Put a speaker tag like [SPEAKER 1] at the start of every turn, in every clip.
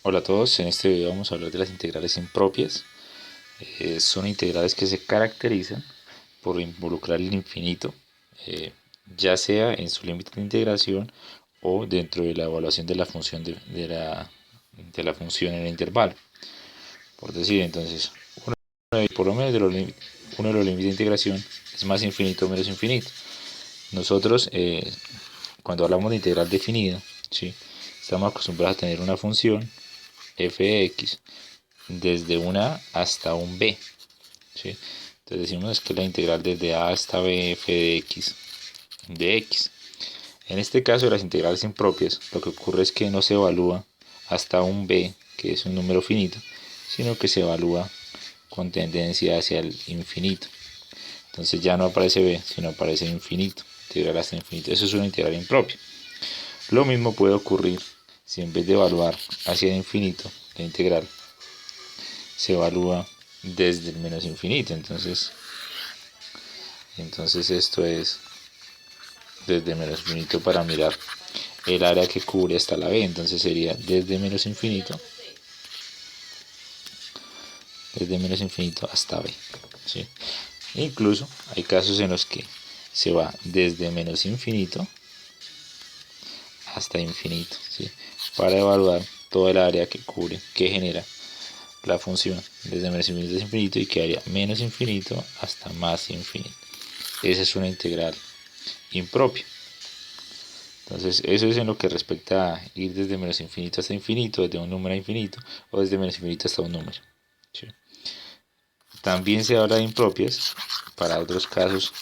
[SPEAKER 1] Hola a todos, en este video vamos a hablar de las integrales impropias. Son integrales que se caracterizan por involucrar el infinito, eh, ya sea en su límite de integración o dentro de la evaluación de la función de la función en el intervalo. Por decir, entonces, por lo menos uno de los límites de integración es más infinito o menos infinito. Nosotros, cuando hablamos de integral definida, ¿sí? Estamos acostumbrados a tener una función f de x desde un a hasta un b, ¿sí? Entonces decimos que la integral desde a hasta b f de x de x. En este caso de las integrales impropias, lo que ocurre es que no se evalúa hasta un b, que es un número finito, sino que se evalúa con tendencia hacia el infinito. Entonces ya no aparece b, sino aparece infinito, integral hasta infinito. Eso es una integral impropia. Lo mismo puede ocurrir si en vez de evaluar hacia el infinito, la integral se evalúa desde el menos infinito. Entonces esto es desde menos infinito para mirar el área que cubre hasta la b. Entonces sería desde menos infinito hasta b, ¿sí? Incluso hay casos en los que se va desde menos infinito hasta infinito, ¿sí? Para evaluar toda el área que cubre, que genera la función desde menos infinito hasta infinito y quedaría menos infinito hasta más infinito. Esa es una integral impropia. Entonces eso es en lo que respecta a ir desde menos infinito hasta infinito, desde un número a infinito o desde menos infinito hasta un número, ¿sí? También se habla de impropias para otros casos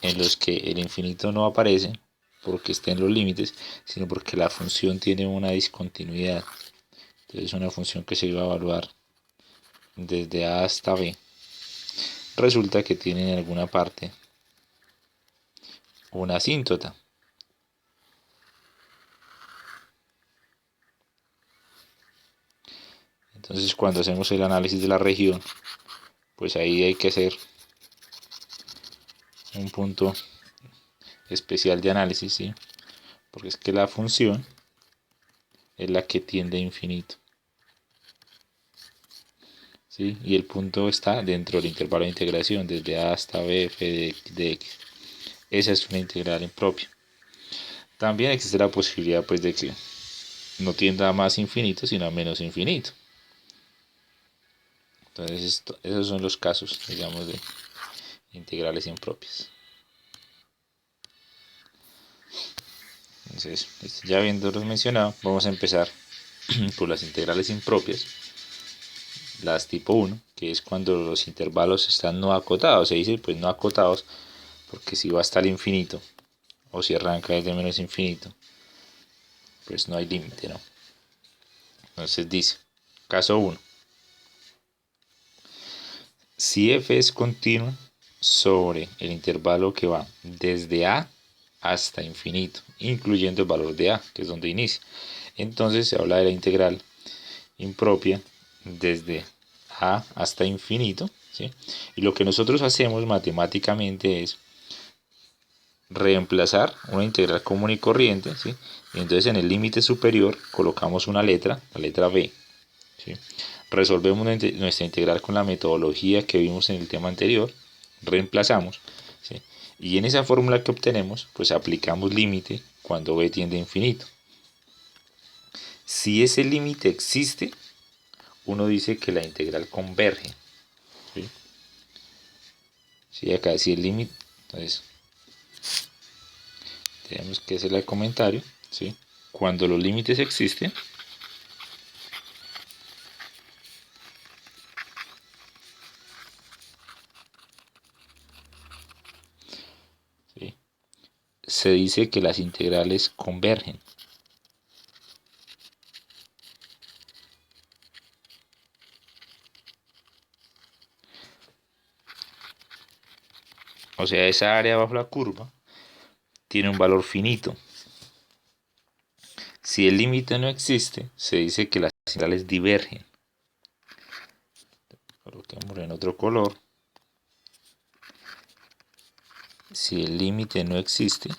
[SPEAKER 1] en los que el infinito no aparece porque está en los límites, sino porque la función tiene una discontinuidad. Entonces una función que se iba a evaluar desde a hasta b resulta que tiene en alguna parte una asíntota. Entonces cuando hacemos el análisis de la región, pues ahí hay que hacer un punto especial de análisis, ¿sí? Porque es que la función es la que tiende a infinito, ¿sí? Y el punto está dentro del intervalo de integración, desde a hasta b f de x. Esa es una integral impropia. También existe la posibilidad, pues, de que no tienda a más infinito, sino a menos infinito. Entonces, esos son los casos, digamos, de integrales impropias. Entonces, ya habiéndolos mencionado, vamos a empezar por las integrales impropias, las tipo 1, que es cuando los intervalos están no acotados. Se dice pues no acotados porque si va hasta el infinito o si arranca desde menos infinito, pues no hay límite, ¿no? Entonces dice, caso 1, si f es continuo sobre el intervalo que va desde a hasta infinito, incluyendo el valor de a, que es donde inicia, entonces se habla de la integral impropia desde a hasta infinito, ¿sí? Y lo que nosotros hacemos matemáticamente es reemplazar una integral común y corriente, ¿sí? Y entonces en el límite superior colocamos una letra, la letra b, ¿sí? Resolvemos nuestra integral con la metodología que vimos en el tema anterior, reemplazamos, ¿sí? Y en esa fórmula que obtenemos, pues aplicamos límite cuando b tiende a infinito. Si ese límite existe, uno dice que la integral converge, ¿sí? Si acá si el límite, entonces tenemos que hacer el comentario, ¿sí? Cuando los límites existen, ¿sí? Se dice que las integrales convergen. O sea, esa área bajo la curva tiene un valor finito. Si el límite no existe, se dice que las integrales divergen. Coloquémoslo en otro color. Si el límite no existe,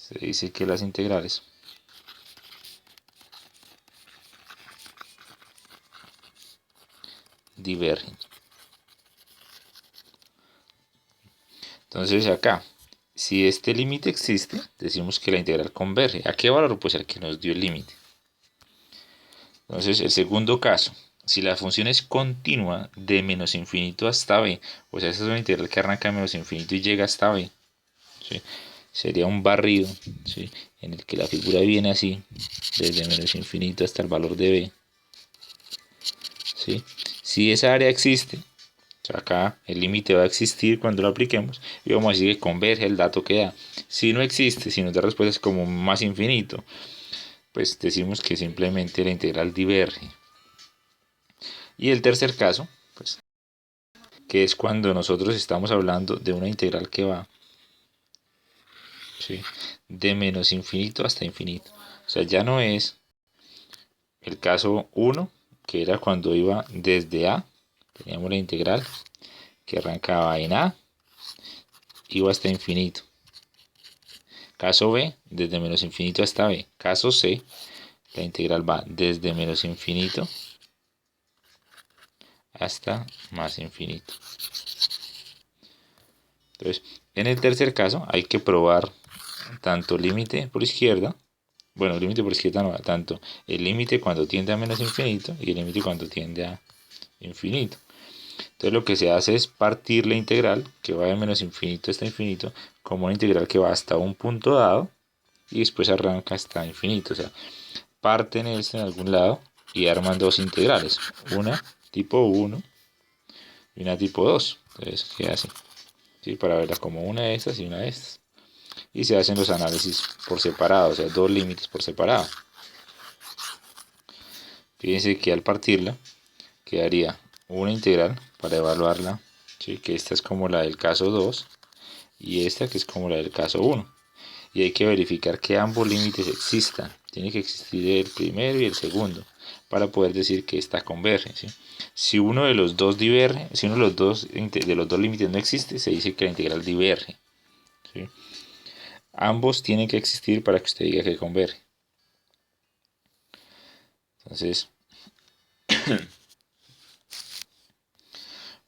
[SPEAKER 1] se dice que las integrales divergen. Entonces acá, si este límite existe, decimos que la integral converge. ¿A qué valor? Pues al que nos dio el límite. Entonces, el segundo caso, si la función es continua de menos infinito hasta b, o sea, esa es una integral que arranca de menos infinito y llega hasta b, ¿sí? Sería un barrido, ¿sí? En el que la figura viene así, desde menos infinito hasta el valor de b. ¿Sí? Si esa área existe, o sea, acá el límite va a existir cuando lo apliquemos y vamos a decir que converge el dato que da. Si no existe, si nos da respuestas como más infinito, pues decimos que simplemente la integral diverge. Y el tercer caso, pues, que es cuando nosotros estamos hablando de una integral que va, ¿sí?, de menos infinito hasta infinito. O sea, ya no es el caso 1, que era cuando iba desde a, teníamos la integral que arrancaba en a, iba hasta infinito. Caso b, desde menos infinito hasta b. Caso c, la integral va desde menos infinito hasta más infinito. Entonces, en el tercer caso hay que probar tanto límite por izquierda, bueno, límite por izquierda no, tanto el límite cuando tiende a menos infinito y el límite cuando tiende a infinito. Entonces lo que se hace es partir la integral que va de menos infinito hasta infinito como una integral que va hasta un punto dado y después arranca hasta infinito. O sea, parten esto en algún lado y arman dos integrales, una tipo 1 y una tipo 2. Entonces queda así, ¿sí? Para verla como una de estas y una de estas. Y se hacen los análisis por separado, o sea, dos límites por separado. Fíjense que al partirla quedaría una integral para evaluarla, ¿sí?, que esta es como la del caso 2 y esta que es como la del caso 1. Y hay que verificar que ambos límites existan. Tiene que existir el primero y el segundo para poder decir que esta converge, ¿sí? Si uno de los dos diverge, si uno de los dos límites no existe, se dice que la integral diverge, ¿sí? Ambos tienen que existir para que usted diga que converge. Entonces,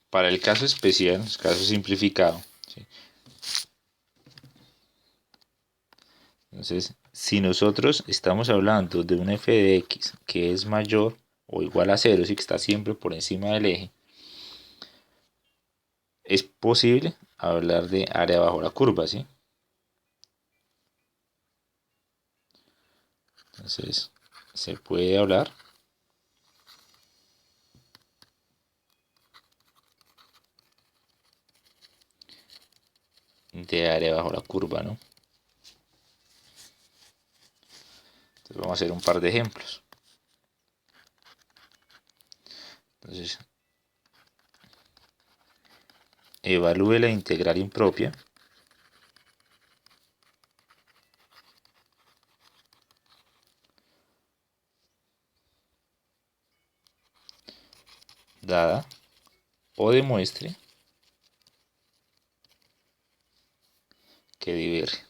[SPEAKER 1] para el caso especial, el caso simplificado, ¿sí? Entonces, si nosotros estamos hablando de una f de x que es mayor o igual a 0, sí, que está siempre por encima del eje, es posible hablar de área bajo la curva, ¿sí? Entonces, se puede hablar de área bajo la curva, ¿no? Entonces, vamos a hacer un par de ejemplos. Entonces, evalúe la integral impropia dada o demuestre que diverge.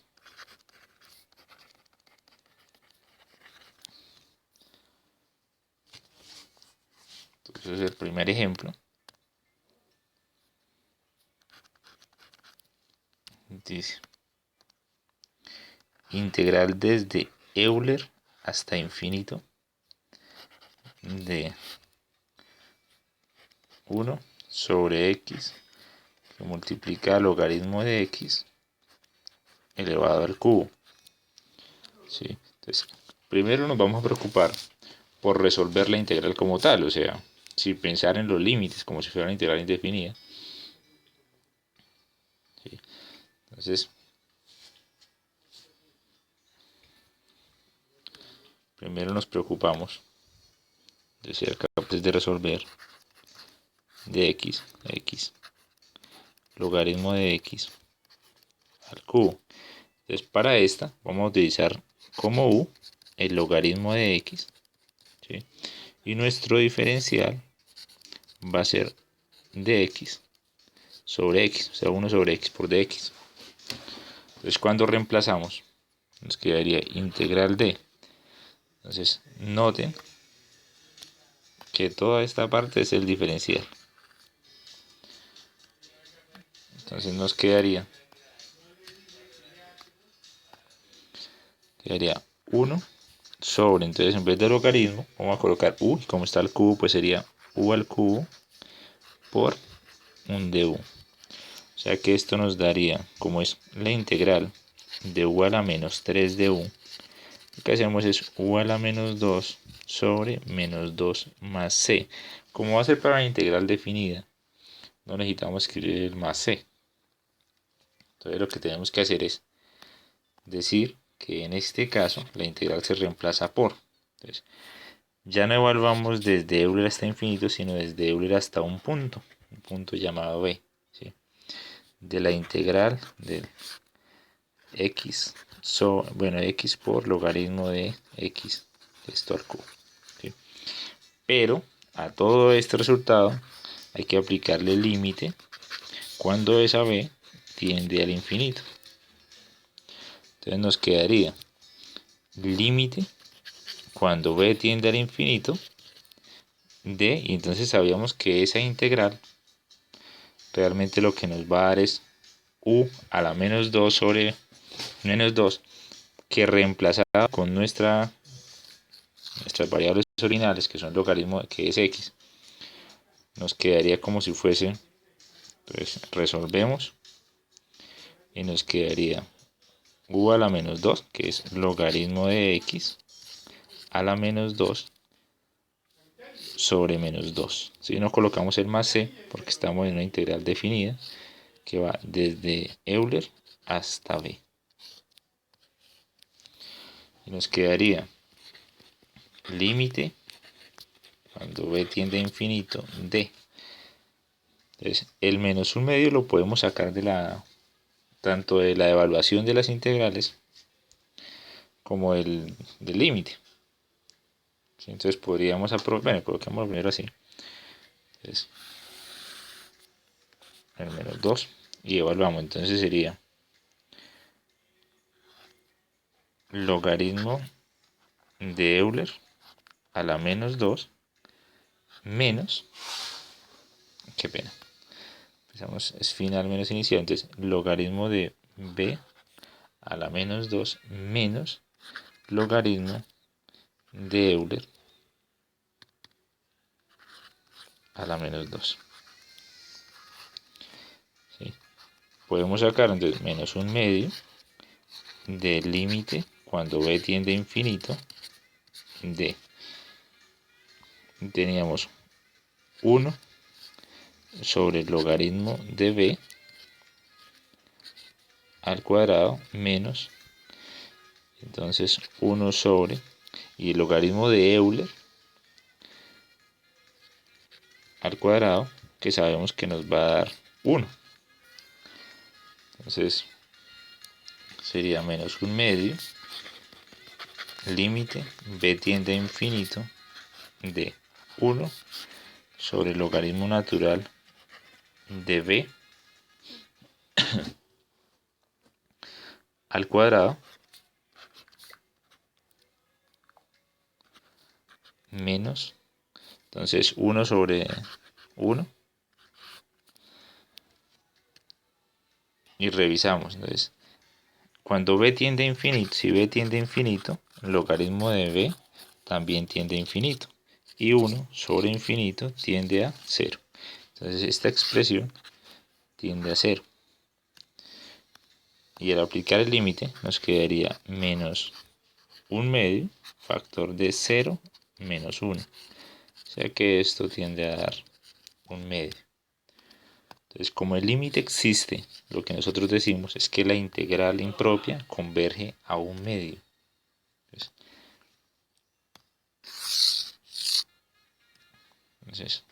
[SPEAKER 1] Entonces, el primer ejemplo dice: integral desde Euler hasta infinito de 1 sobre x que multiplica el logaritmo de x elevado al cubo. ¿Sí? Entonces, primero nos vamos a preocupar por resolver la integral como tal, o sea, sin pensar en los límites como si fuera una integral indefinida. ¿Sí? Entonces, primero nos preocupamos de ser capaces de resolver de x logaritmo de x al cubo. Entonces, para esta vamos a utilizar como u el logaritmo de x, ¿sí?, y nuestro diferencial va a ser dx sobre x, o sea, 1 sobre x por dx. Entonces, cuando reemplazamos nos quedaría integral de. Entonces noten que toda esta parte es el diferencial. Entonces nos quedaría 1 sobre, entonces en vez de logaritmo vamos a colocar u, y como está el cubo pues sería u al cubo por un du. O sea que esto nos daría, como es la integral de u a la menos 3 du, lo que hacemos es u a la menos 2 sobre menos 2 más c. Como va a ser para la integral definida, no necesitamos escribir el más c. Entonces lo que tenemos que hacer es decir que en este caso la integral se reemplaza por. Entonces, ya no evaluamos desde Euler hasta infinito, sino desde Euler hasta un punto llamado b, ¿sí? De la integral de x, x por logaritmo de x, esto al cubo, ¿sí? Pero a todo este resultado hay que aplicarle el límite cuando esa b tiende al infinito. Entonces nos quedaría límite cuando b tiende al infinito de, y entonces sabíamos que esa integral realmente lo que nos va a dar es u a la menos 2 sobre menos 2, que reemplazada con nuestras variables originales, que son logaritmo, que es x, nos quedaría como si fuese, entonces resolvemos y nos quedaría u a la menos 2, que es logaritmo de x, a la menos 2 sobre menos 2. Si no colocamos el más c, porque estamos en una integral definida, que va desde Euler hasta b. Y nos quedaría límite cuando b tiende a infinito de. Entonces, el menos un medio lo podemos sacar de tanto de la evaluación de las integrales como del límite. ¿Sí? Entonces podríamos bueno, coloquemos primero así. Entonces, el menos 2 y evaluamos. Entonces sería logaritmo de Euler a la menos 2 menos, qué pena, empezamos, es final menos inicial, entonces logaritmo de b a la menos 2 menos logaritmo de Euler a la menos 2. ¿Sí? Podemos sacar entonces menos un medio del límite cuando b tiende a infinito de, teníamos 1 sobre el logaritmo de b al cuadrado menos, entonces 1 sobre, y el logaritmo de Euler al cuadrado, que sabemos que nos va a dar 1. Entonces sería menos un medio, límite b tiende a infinito de 1 sobre el logaritmo natural de b al cuadrado menos, entonces 1 sobre 1, y revisamos. Entonces, cuando b tiende a infinito, si b tiende a infinito, el logaritmo de b también tiende a infinito, y 1 sobre infinito tiende a 0. Entonces esta expresión tiende a 0. Y al aplicar el límite nos quedaría menos un medio, factor de 0 menos 1. O sea que esto tiende a dar un medio. Entonces, como el límite existe, lo que nosotros decimos es que la integral impropia converge a un medio. Entonces,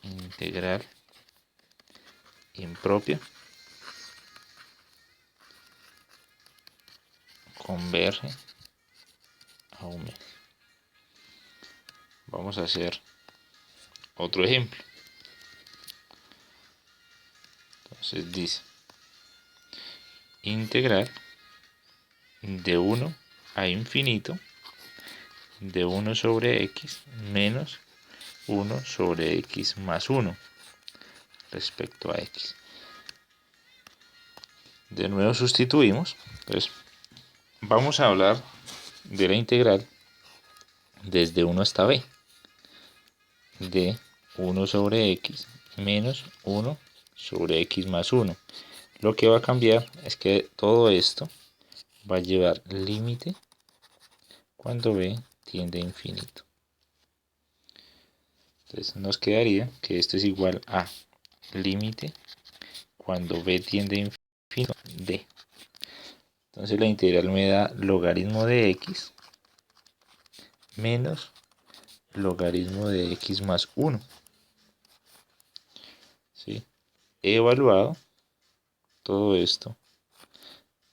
[SPEAKER 1] integral impropia converge a un medio. Vamos a hacer otro ejemplo. Entonces dice integral de 1 a infinito de 1 sobre x menos 1 sobre x más 1 respecto a x. De nuevo sustituimos. Entonces, vamos a hablar de la integral desde 1 hasta b de 1 sobre x menos 1 sobre x más 1. Lo que va a cambiar es que todo esto va a llevar límite cuando b tiende a infinito. Entonces nos quedaría que esto es igual a límite cuando b tiende a infinito d. Entonces la integral me da logaritmo de x menos logaritmo de x más 1. ¿Sí? He evaluado todo esto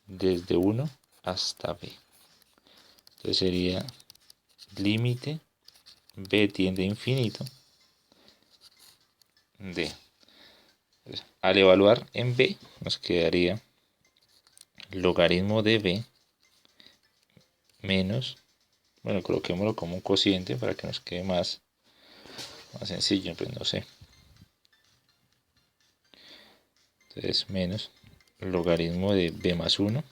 [SPEAKER 1] desde 1 hasta b. Entonces sería límite b tiende a infinito d. Entonces, al evaluar en b nos quedaría logaritmo de b menos, bueno, coloquémoslo como un cociente para que nos quede más sencillo, pues no sé. Entonces menos logaritmo de b más 1.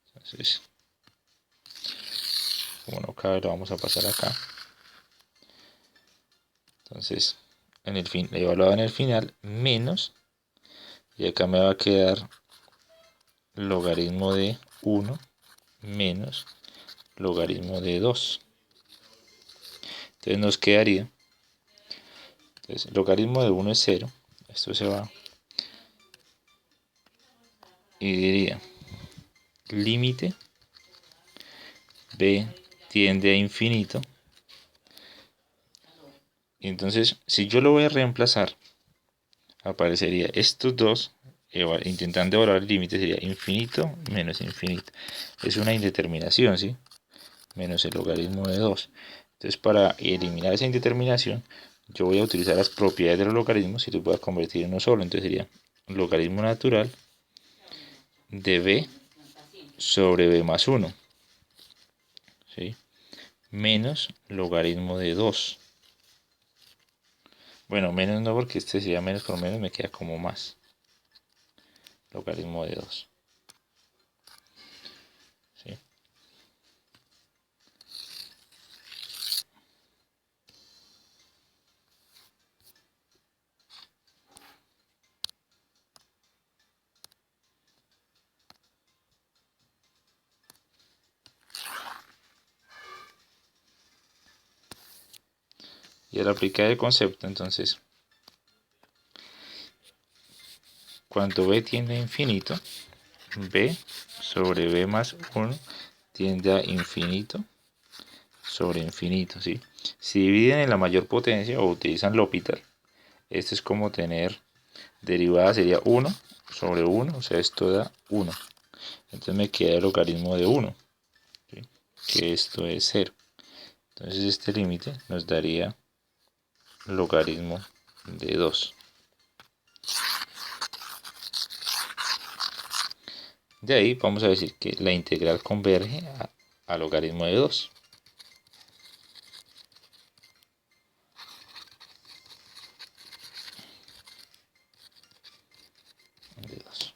[SPEAKER 1] Entonces, como no cabe, lo vamos a pasar acá. Entonces, evaluado en el final, menos, y acá me va a quedar logaritmo de 1 menos logaritmo de 2. Entonces nos quedaría, entonces logaritmo de 1 es 0, esto se va, y diría límite b tiende a infinito. Y entonces, si yo lo voy a reemplazar, aparecería estos dos, intentando evaluar el límite, sería infinito menos infinito. Es una indeterminación, ¿sí? Menos el logaritmo de 2. Entonces, para eliminar esa indeterminación, yo voy a utilizar las propiedades de los logaritmos y los voy a convertir en uno solo. Entonces sería logaritmo natural de b sobre b más 1, ¿sí? Menos logaritmo de 2. Bueno, menos no, porque este sería menos por menos, me queda como más. Logaritmo de 2. ¿Sí? Y al aplicar el concepto, entonces, cuando b tiende a infinito, b sobre b más 1 tiende a infinito sobre infinito, ¿sí? Si dividen en la mayor potencia o utilizan L'Hopital, esto es como tener derivada, sería 1 sobre 1, o sea, esto da 1. Entonces me queda el logaritmo de 1, ¿sí? Que esto es 0. Entonces este límite nos daría logaritmo de 2. De ahí vamos a decir que la integral converge a logaritmo de 2. De 2.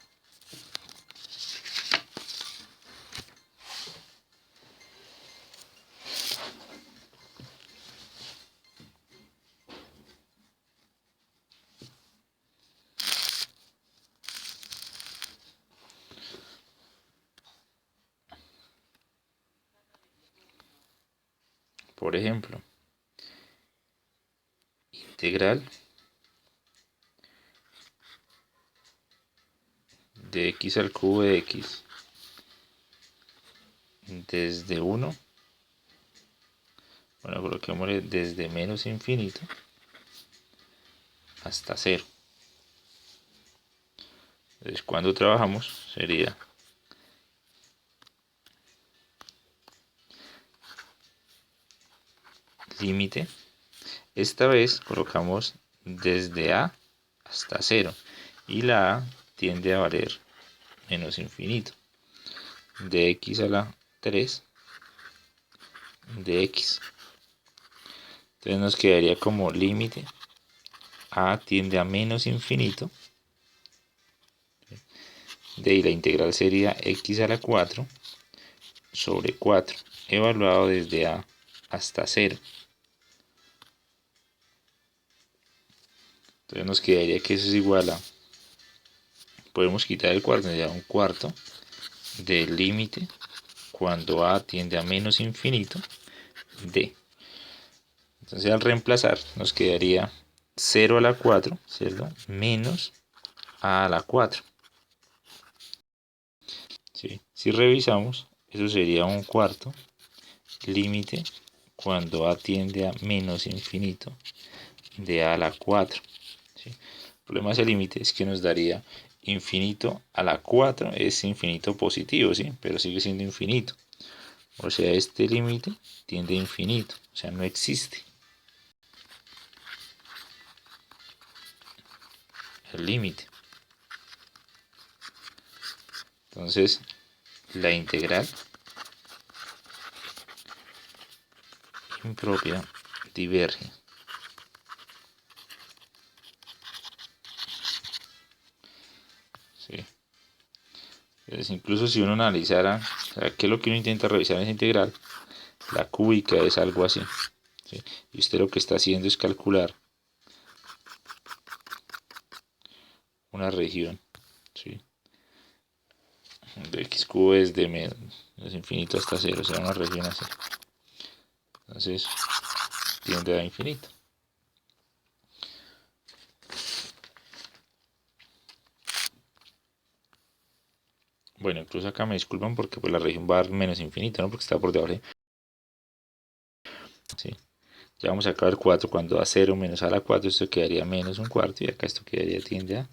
[SPEAKER 1] Por ejemplo, integral de x al cubo de x desde 1, bueno, coloquémosle desde menos infinito hasta 0. Entonces, cuando trabajamos sería límite. Esta vez colocamos desde a hasta 0. y la a tiende a valer menos infinito, de x a la 3 de x. Entonces nos quedaría como límite a tiende a menos infinito, de ahí la integral sería x a la 4 sobre 4, evaluado desde a hasta 0. Entonces nos quedaría que eso es igual a, podemos quitar el cuarto, ya un cuarto del límite cuando a tiende a menos infinito de. Entonces al reemplazar nos quedaría 0 a la 4, ¿cierto? Menos a la 4. ¿Sí? Si revisamos, eso sería un cuarto límite cuando a tiende a menos infinito de a la 4. ¿Sí? El problema de ese límite es que nos daría infinito a la 4, es infinito positivo, ¿sí? Pero sigue siendo infinito. O sea, este límite tiende a infinito, o sea, no existe. El límite. Entonces, la integral impropia diverge. ¿Sí? Entonces, incluso si uno analizara, o sea, ¿qué es lo que uno intenta revisar en esa integral? La cúbica es algo así. ¿Sí? Y usted lo que está haciendo es calcular una región. ¿Sí? De x cubo es de menos infinito hasta 0, o sea, una región así. Entonces, tiende a infinito. Bueno, incluso acá me disculpan porque pues la región va a dar menos infinito, ¿no? Porque está por debajo. ¿Sí? Ya vamos a acabar 4 cuando a 0 menos a la 4, esto quedaría menos un cuarto y acá esto quedaría tiende a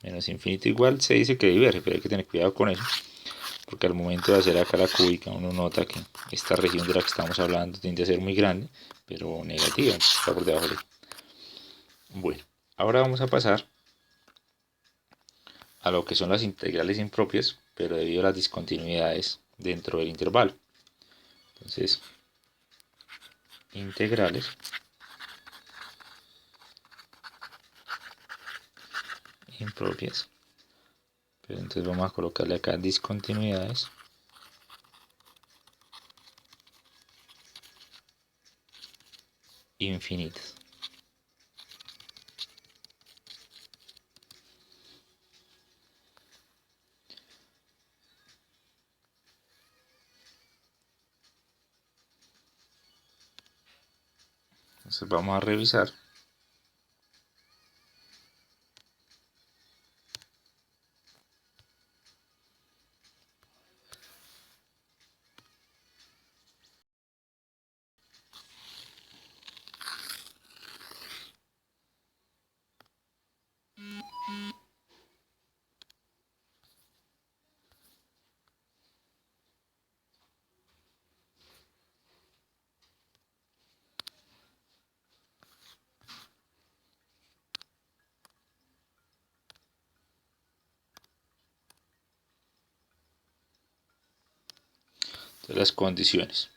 [SPEAKER 1] menos infinito. Igual se dice que diverge, pero hay que tener cuidado con eso, porque al momento de hacer acá la cúbica uno nota que esta región de la que estamos hablando tiende a ser muy grande, pero negativa, está por debajo de. Bueno, ahora vamos a pasar a lo que son las integrales impropias, pero debido a las discontinuidades dentro del intervalo. Entonces, integrales impropias. Pero entonces vamos a colocarle acá discontinuidades infinitas. Entonces vamos a revisar. Entonces, las condiciones.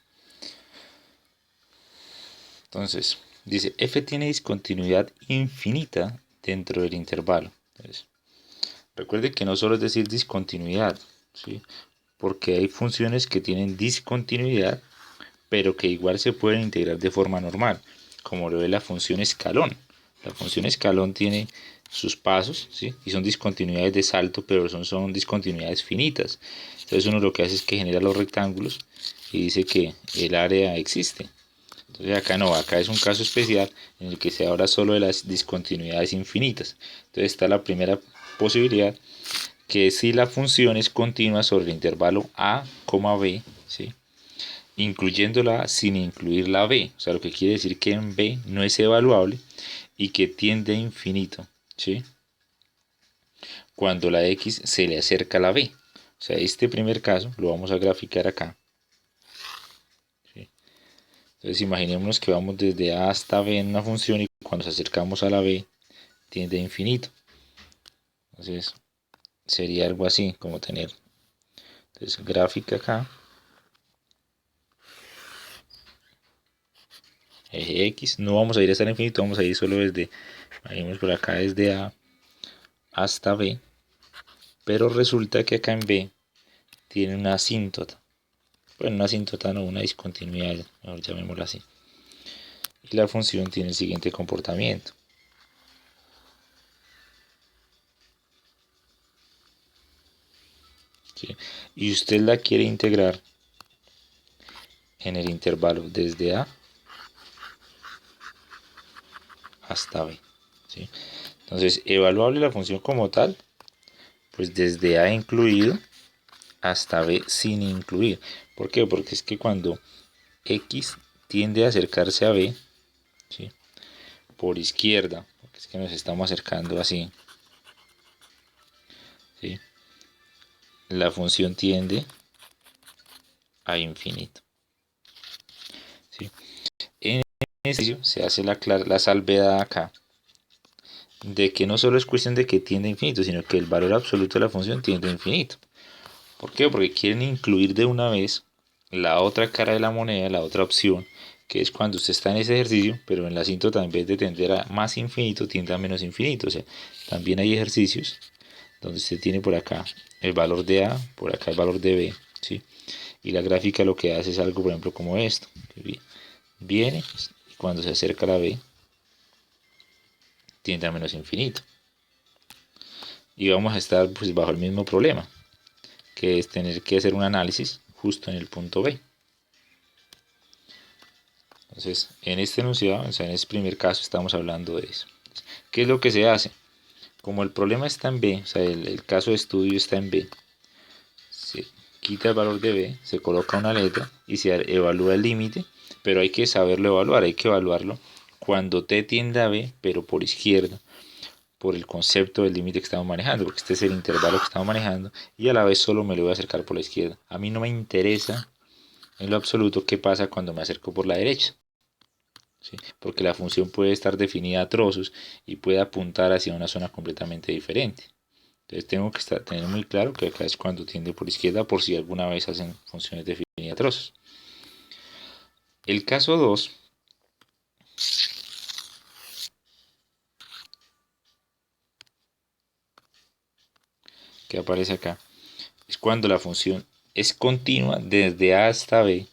[SPEAKER 1] Entonces, dice, f tiene discontinuidad infinita dentro del intervalo. Entonces, recuerde que no solo es decir discontinuidad, ¿sí? Porque hay funciones que tienen discontinuidad, pero que igual se pueden integrar de forma normal, como lo es la función escalón. La función escalón tiene sus pasos, ¿sí? Y son discontinuidades de salto, pero son discontinuidades finitas. Entonces uno lo que hace es que genera los rectángulos y dice que el área existe. Entonces acá no, acá es un caso especial en el que se habla solo de las discontinuidades infinitas. Entonces está la primera posibilidad, que es si la función es continua sobre el intervalo a, b, ¿sí? Incluyéndola sin incluir la b, o sea, lo que quiere decir que en b no es evaluable y que tiende a infinito, ¿sí? Cuando la x se le acerca a la b. O sea, este primer caso lo vamos a graficar acá. ¿Sí? Entonces imaginémonos que vamos desde a hasta b en una función y cuando nos acercamos a la b tiende a infinito. Entonces sería algo así, como tener entonces gráfica acá, eje X, no vamos a ir hasta el infinito, vamos a ir solo desde, vamos por acá desde A hasta B, pero resulta que acá en B tiene una asíntota, bueno, una asíntota no, una discontinuidad, mejor llamémosla así, y la función tiene el siguiente comportamiento. ¿Sí? Y usted la quiere integrar en el intervalo desde A hasta B. ¿Sí? Entonces, evaluable la función como tal, pues desde A incluido hasta B sin incluir. ¿Por qué? Porque es que cuando X tiende a acercarse a B, ¿sí? Por izquierda, porque es que nos estamos acercando así, ¿sí? La función tiende a infinito. ¿Sí? En este ejercicio se hace la salvedad acá de que no solo es cuestión de que tiende a infinito, sino que el valor absoluto de la función tiende a infinito. ¿Por qué? Porque quieren incluir de una vez la otra cara de la moneda, la otra opción, que es cuando usted está en ese ejercicio, pero en la asíntota en vez de tender a más infinito, tiende a menos infinito. O sea, también hay ejercicios donde usted tiene por acá el valor de A, por acá el valor de B, ¿sí? Y la gráfica lo que hace es algo, por ejemplo, como esto. Viene y cuando se acerca a la B, tiende a menos infinito. Y vamos a estar pues bajo el mismo problema, que es tener que hacer un análisis justo en el punto B. Entonces, en este enunciado, o sea, en este primer caso, estamos hablando de eso. ¿Qué es lo que se hace? Como el problema está en B, o sea, el caso de estudio está en B, se quita el valor de B, se coloca una letra y se evalúa el límite, pero hay que saberlo evaluar, hay que evaluarlo cuando T tiende a B, pero por izquierda, por el concepto del límite que estamos manejando, porque este es el intervalo que estamos manejando, y a la vez solo me lo voy a acercar por la izquierda. A mí no me interesa en lo absoluto qué pasa cuando me acerco por la derecha. ¿Sí? Porque la función puede estar definida a trozos y puede apuntar hacia una zona completamente diferente. Entonces tengo que tener muy claro que acá es cuando tiende por izquierda por si alguna vez hacen funciones definidas a trozos. El caso 2 que aparece acá es cuando la función es continua desde A hasta B,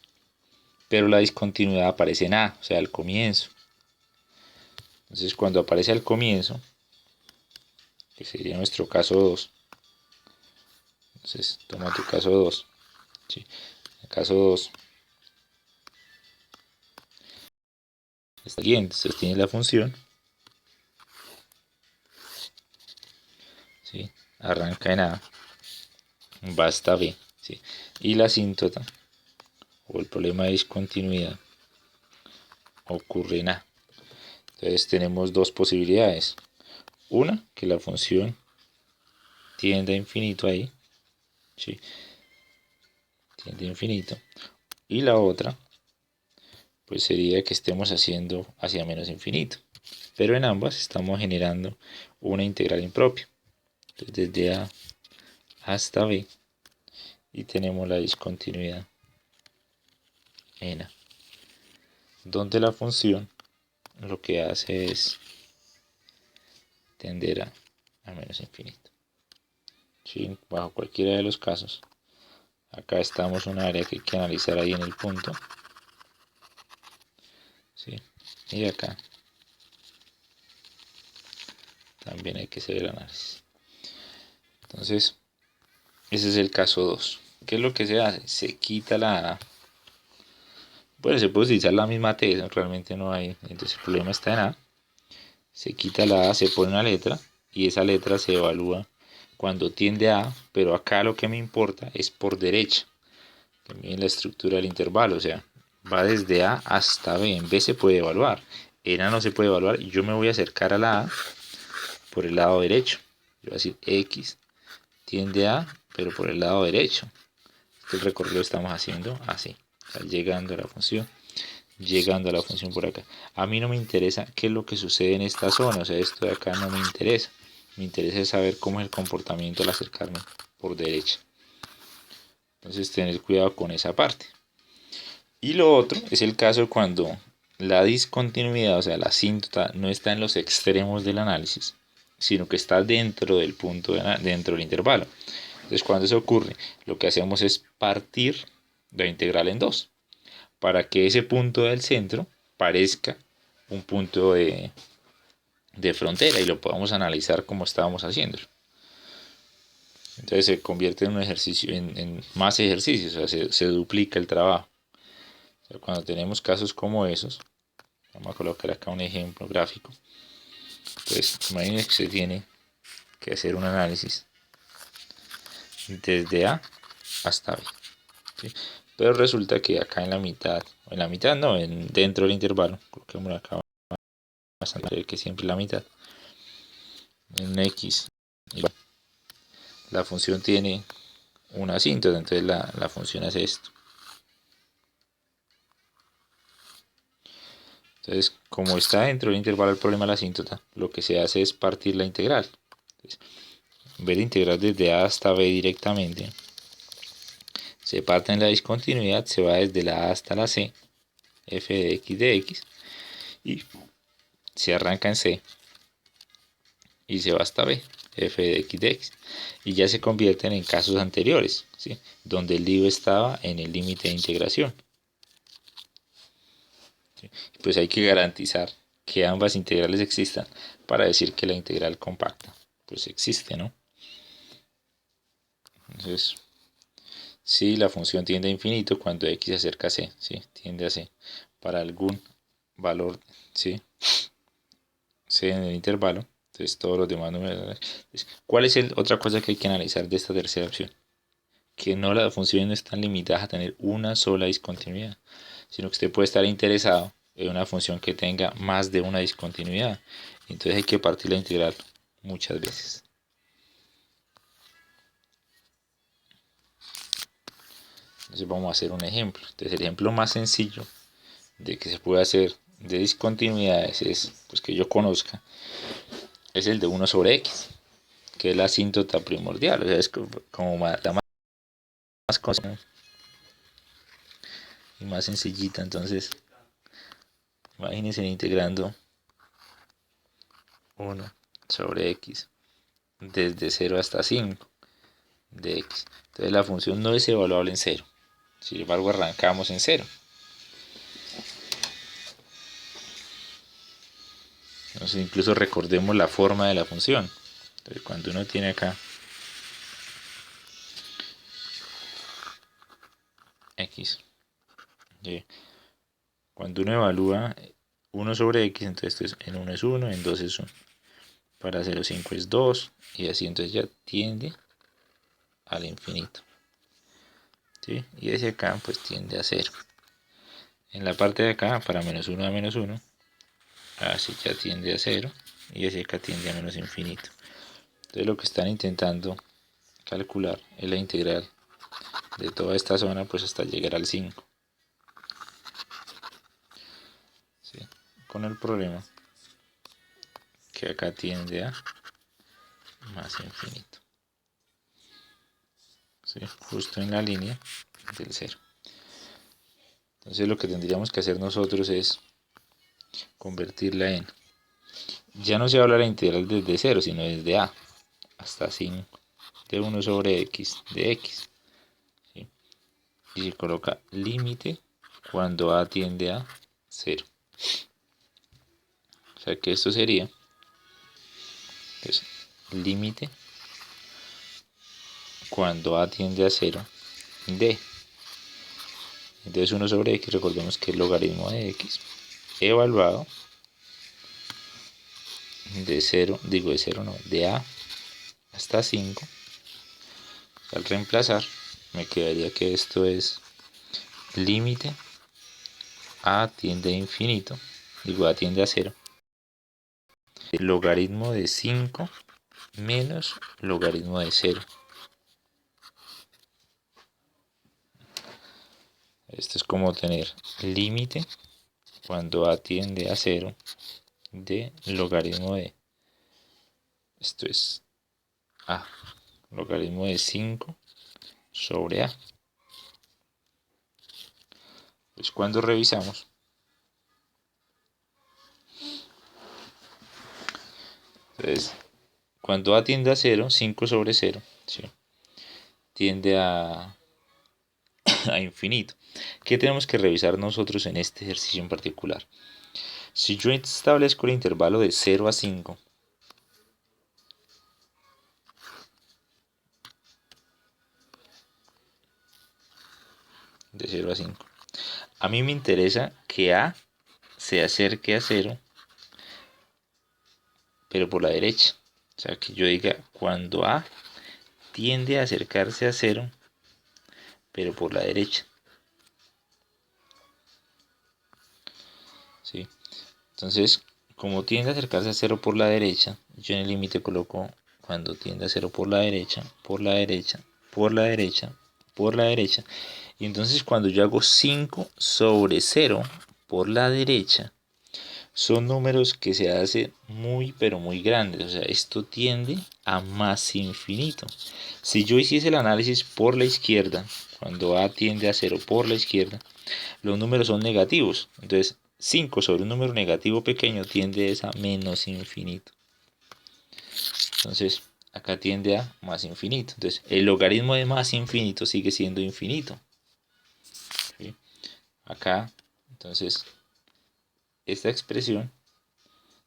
[SPEAKER 1] pero la discontinuidad aparece en A, o sea, al comienzo. Entonces cuando aparece al comienzo, que sería nuestro caso 2, entonces toma tu caso 2, ¿sí? El caso 2 está aquí, entonces tienes la función, ¿sí? Arranca en A, va hasta B, ¿sí? Y la asíntota o el problema de discontinuidad ocurre en A. Entonces tenemos dos posibilidades. Una, que la función tiende a infinito ahí, ¿sí? Tiende a infinito. Y la otra, pues sería que estemos haciendo hacia menos infinito. Pero en ambas estamos generando una integral impropia. Entonces desde A hasta B y tenemos la discontinuidad en A, donde la función lo que hace es tender a menos infinito. ¿Sí? Bajo cualquiera de los casos, acá estamos en un área que hay que analizar ahí en el punto, ¿sí? Y acá también hay que hacer el análisis. Entonces, ese es el caso 2. ¿Qué es lo que se hace? Se quita la A. Bueno, se puede utilizar la misma T, realmente no hay. Entonces el problema está en A. Se quita la A, se pone una letra y esa letra se evalúa cuando tiende a A, pero acá lo que me importa es por derecha. También la estructura del intervalo, o sea, va desde A hasta B. En B se puede evaluar, en A no se puede evaluar y yo me voy a acercar a la A por el lado derecho. Yo voy a decir X tiende a, pero por el lado derecho. Este recorrido estamos haciendo así, o sea, llegando a la función por acá. A mí no me interesa qué es lo que sucede en esta zona, o sea, esto de acá no me interesa. Me interesa saber cómo es el comportamiento al acercarme por derecha. Entonces tener cuidado con esa parte. Y lo otro es el caso cuando la discontinuidad, o sea, la asíntota, no está en los extremos del análisis, sino que está dentro del punto, dentro del intervalo. Entonces, cuando eso ocurre, lo que hacemos es partir la integral en dos, para que ese punto del centro parezca un punto de frontera y lo podamos analizar como estábamos haciéndolo. Entonces se convierte en un ejercicio, en más ejercicios, o sea, se duplica el trabajo. O sea, cuando tenemos casos como esos, vamos a colocar acá un ejemplo gráfico. Pues imagínense que se tiene que hacer un análisis desde A hasta B. ¿Sí? Pero resulta que acá en la mitad no, dentro del intervalo, coloquémoslo acá bastante que siempre la mitad, en X igual. La función tiene una asíntota, entonces la función hace esto. Entonces, como está dentro del intervalo el problema de la asíntota, lo que se hace es partir la integral. Entonces, en vez de integrar desde A hasta B directamente, se parte en la discontinuidad, se va desde la A hasta la C, f de x, y se arranca en C, y se va hasta B, f de x, y ya se convierten en casos anteriores, ¿sí? Donde el lío estaba en el límite de integración. ¿Sí? Pues hay que garantizar que ambas integrales existan para decir que la integral compacta pues existe, ¿no? Entonces, si la función tiende a infinito cuando x se acerca a c, ¿sí? Tiende a c para algún valor, ¿sí? C en el intervalo, entonces todos los demás números. ¿Cuál es otra cosa que hay que analizar de esta tercera opción? Que no, la función no están limitadas a tener una sola discontinuidad, sino que usted puede estar interesado en una función que tenga más de una discontinuidad. Entonces hay que partir la integral muchas veces. Entonces vamos a hacer un ejemplo. Entonces el ejemplo más sencillo de que se puede hacer de discontinuidades es, pues que yo conozca, es el de 1 sobre x, que es la asíntota primordial, o sea, es como la más cosa y más sencillita. Entonces imagínense integrando 1 sobre x desde 0 hasta 5 de x. Entonces la función no es evaluable en 0. Sin embargo, arrancamos en 0. Entonces, incluso recordemos la forma de la función. Entonces, cuando uno tiene acá x, ¿sí? Cuando uno evalúa 1 sobre x, entonces en 1 es 1, en 2 es 1. Para 0,5 es 2, y así entonces ya tiende al infinito. ¿Sí? Y ese acá pues tiende a 0. En la parte de acá, para menos 1 a menos 1, así ya tiende a 0, y ese acá tiende a menos infinito. Entonces lo que están intentando calcular es la integral de toda esta zona pues hasta llegar al 5. ¿Sí? Con el problema que acá tiende a más infinito. ¿Sí? Justo en la línea del 0. Entonces lo que tendríamos que hacer nosotros es convertirla en, ya no se habla de la integral desde 0, sino desde a hasta 5 de 1 sobre x de x. ¿Sí? Y se coloca límite cuando a tiende a 0. O sea que esto sería pues, límite cuando a tiende a 0 de. Entonces 1 sobre x, recordemos que es logaritmo de x evaluado de 0, digo de 0 no, de a hasta 5. Al reemplazar me quedaría que esto es límite a tiende a infinito, digo a tiende a 0, el logaritmo de 5 menos logaritmo de 0. Esto es como tener límite cuando a tiende a 0 de logaritmo de Esto es a, logaritmo de 5 sobre a. Pues cuando revisamos, entonces, cuando a tiende a 0, 5 sobre 0, ¿sí? Tiende a infinito. ¿Qué tenemos que revisar nosotros en este ejercicio en particular? Si yo establezco el intervalo de 0 a 5, de 0 a 5, a mí me interesa que a se acerque a 0, pero por la derecha. O sea, que yo diga cuando a tiende a acercarse a 0, pero por la derecha. ¿Sí? Entonces, como tiende a acercarse a 0 por la derecha, yo en el límite coloco cuando tiende a 0 por la derecha, por la derecha, por la derecha, por la derecha. Y entonces cuando yo hago 5 sobre 0 por la derecha, son números que se hacen muy pero muy grandes. O sea, esto tiende a más infinito. Si yo hiciese el análisis por la izquierda, cuando a tiende a 0 por la izquierda, los números son negativos. Entonces 5 sobre un número negativo pequeño tiende a menos infinito. Entonces acá tiende a más infinito. Entonces el logaritmo de más infinito sigue siendo infinito. ¿Sí? Acá, entonces, esta expresión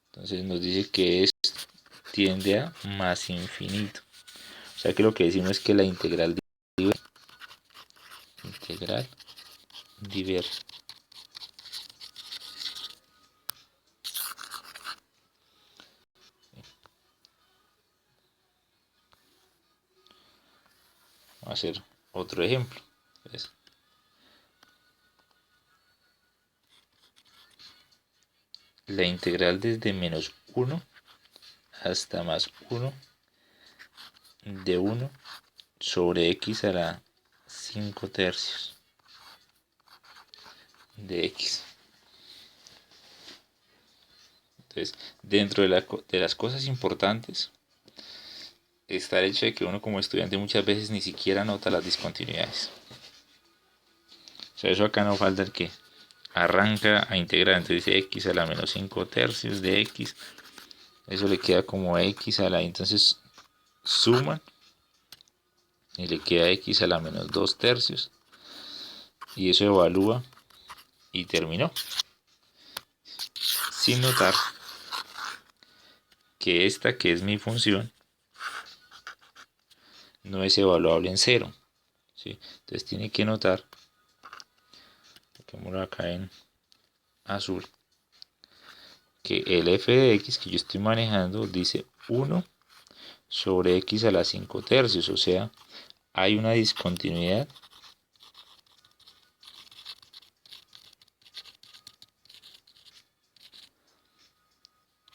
[SPEAKER 1] entonces nos dice que esto tiende a más infinito. O sea que lo que decimos es que la integral diversa. Vamos a hacer otro ejemplo. Entonces, la integral desde menos 1 hasta más 1 de 1 sobre x a la 5 tercios de x. Entonces, dentro de las cosas importantes está el hecho de que uno como estudiante muchas veces ni siquiera nota las discontinuidades. O sea, eso acá no falta el que arranca a integrar, entonces dice x a la menos 5 tercios de x, eso le queda como x a la, entonces suman y le queda x a la menos 2 tercios y eso evalúa y terminó, sin notar que esta que es mi función no es evaluable en cero, ¿sí? Entonces tiene que notar, dejémoslo acá en azul, que el f de x que yo estoy manejando dice 1 sobre x a la 5 tercios, o sea, hay una discontinuidad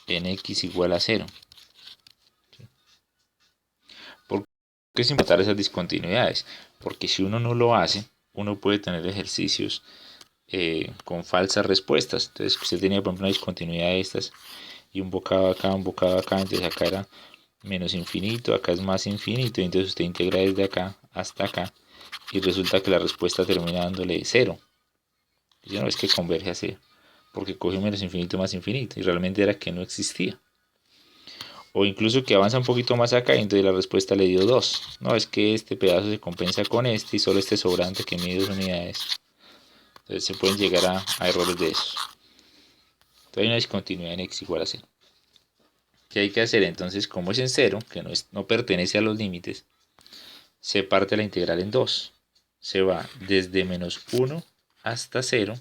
[SPEAKER 1] en x igual a 0. ¿Por qué es importante esas discontinuidades? Porque si uno no lo hace, uno puede tener ejercicios con falsas respuestas. Entonces, usted tenía, por ejemplo, una discontinuidad de estas y un bocado acá, un bocado acá, entonces acá era menos infinito, acá es más infinito, y entonces usted integra desde acá hasta acá y resulta que la respuesta termina dándole 0. Y no es que converge a 0, porque coge menos infinito más infinito y realmente era que no existía. O incluso que avanza un poquito más acá y entonces la respuesta le dio 2. No, es que este pedazo se compensa con este y solo este sobrante que mide 2 unidades. Entonces se pueden llegar a errores de esos. Entonces hay una discontinuidad en x igual a 0. ¿Qué hay que hacer? Entonces, como es en 0, que no pertenece a los límites, se parte la integral en 2. Se va desde menos 1 hasta 0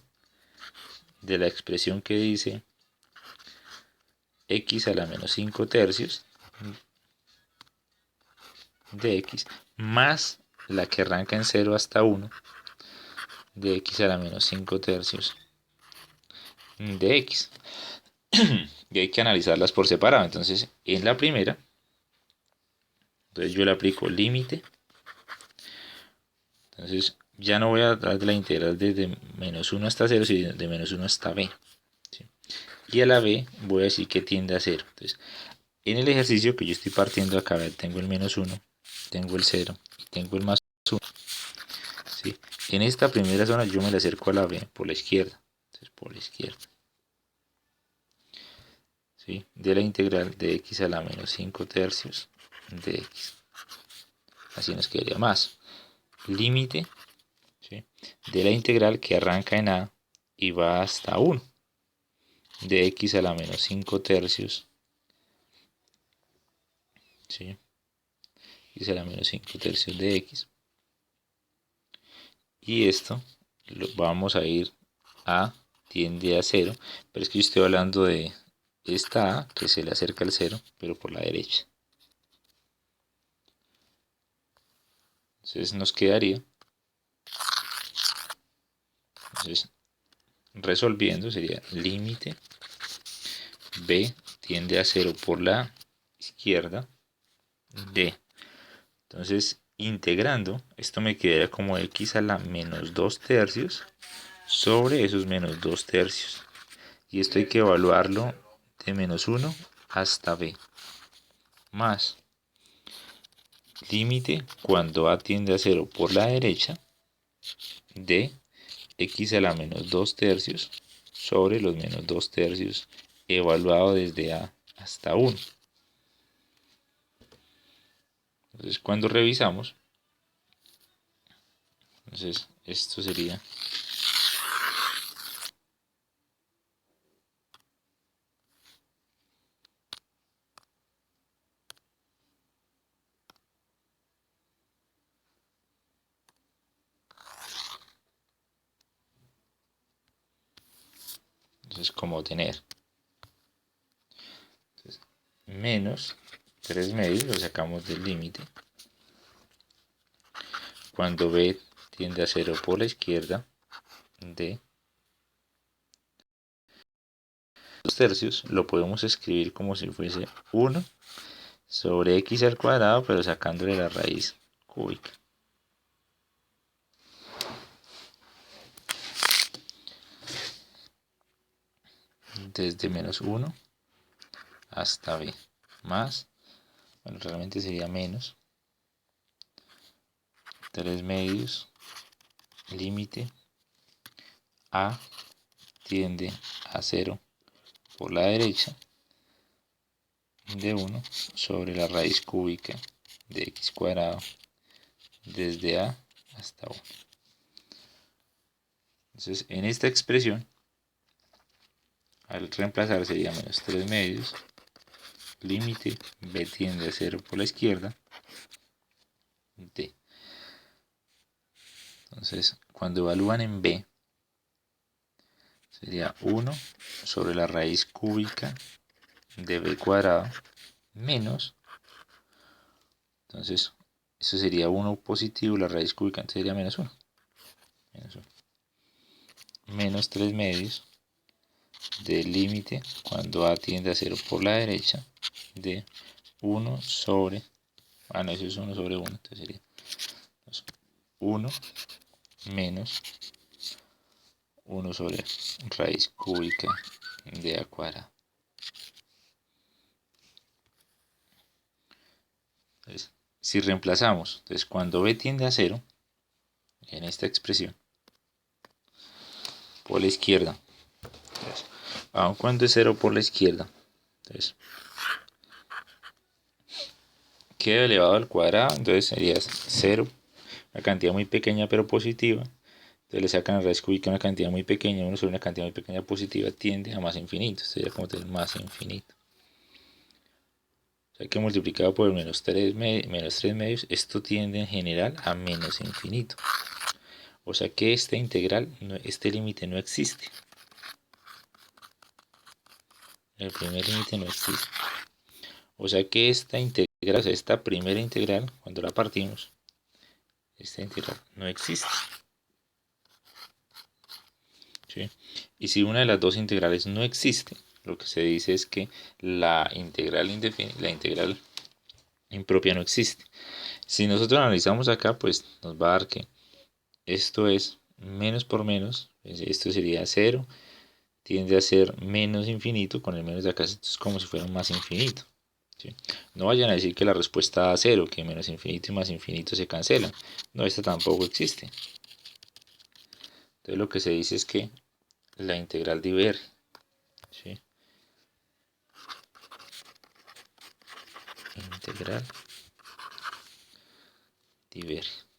[SPEAKER 1] de la expresión que dice x a la menos 5 tercios de x más la que arranca en 0 hasta 1 de x a la menos 5 tercios de x. Y hay que analizarlas por separado. Entonces, en la primera, entonces yo le aplico límite. Entonces, ya no voy a dar de la integral desde menos 1 hasta 0, sino de menos 1 hasta b. ¿Sí? Y a la b voy a decir que tiende a 0. Entonces, En el ejercicio que yo estoy partiendo acá, tengo el menos 1, tengo el 0 y tengo el más 1. ¿Sí? En esta primera zona yo me le acerco a la b por la izquierda. Entonces por la izquierda. ¿Sí? De la integral de x a la menos 5 tercios de x. Así nos quedaría más. Límite, ¿sí?, de la integral que arranca en a y va hasta 1. De x a la menos 5 tercios. ¿Sí? X a la menos 5 tercios de x. Y esto lo vamos a ir a tiende a 0, pero es que yo estoy hablando de esta a que se le acerca al 0, pero por la derecha. Entonces nos quedaría, entonces resolviendo sería límite b tiende a 0 por la izquierda de, entonces integrando, esto me quedaría como x a la menos 2 tercios sobre esos menos 2 tercios. Y esto hay que evaluarlo de menos 1 hasta b. Más límite cuando a tiende a 0 por la derecha de x a la menos 2 tercios sobre los menos 2 tercios evaluado desde a hasta 1. Entonces cuando revisamos, entonces esto sería como tener, entonces, menos 3 medios, lo sacamos del límite, cuando b tiende a 0 por la izquierda de 2 tercios, lo podemos escribir como si fuese 1 sobre x al cuadrado, pero sacándole la raíz cúbica. Desde menos 1 hasta b, más, bueno, realmente sería menos 3 medios, límite a tiende a 0 por la derecha de 1 sobre la raíz cúbica de x cuadrado desde a hasta 1. Entonces en esta expresión, al reemplazar sería menos 3 medios, límite b tiende a 0 por la izquierda de. Entonces cuando evalúan en b, sería 1 sobre la raíz cúbica de b cuadrado menos, entonces eso sería 1 positivo, la raíz cúbica entonces sería menos 1. Menos 3 medios del límite cuando a tiende a 0 por la derecha de 1 sobre, no, eso es 1 sobre 1, entonces sería 1 menos 1 sobre raíz cúbica de a cuadrado. Entonces, si reemplazamos, entonces cuando b tiende a 0, en esta expresión, por la izquierda, entonces, aun cuando es 0 por la izquierda, entonces queda elevado al cuadrado, entonces sería 0, una cantidad muy pequeña pero positiva. Entonces le sacan la raíz cúbica una cantidad muy pequeña, 1 sobre una cantidad muy pequeña positiva tiende a más infinito. Sería como tener más infinito. O sea que multiplicado por el menos 3 medios, esto tiende en general a menos infinito. O sea que esta integral, este límite no existe. El primer límite no existe. O sea que esta integral, o sea, esta primera integral, cuando la partimos, esta integral no existe. ¿Sí? Y si una de las dos integrales no existe, lo que se dice es que la integral impropia no existe. Si nosotros analizamos acá, pues nos va a dar que esto es menos por menos, esto sería 0, tiende a ser menos infinito, con el menos de acá esto es como si fuera un más infinito. ¿sí? No vayan a decir que la respuesta da 0, que menos infinito y más infinito se cancelan. No, esta tampoco existe. Entonces lo que se dice es que la integral diverge, ¿sí? Integral diverge.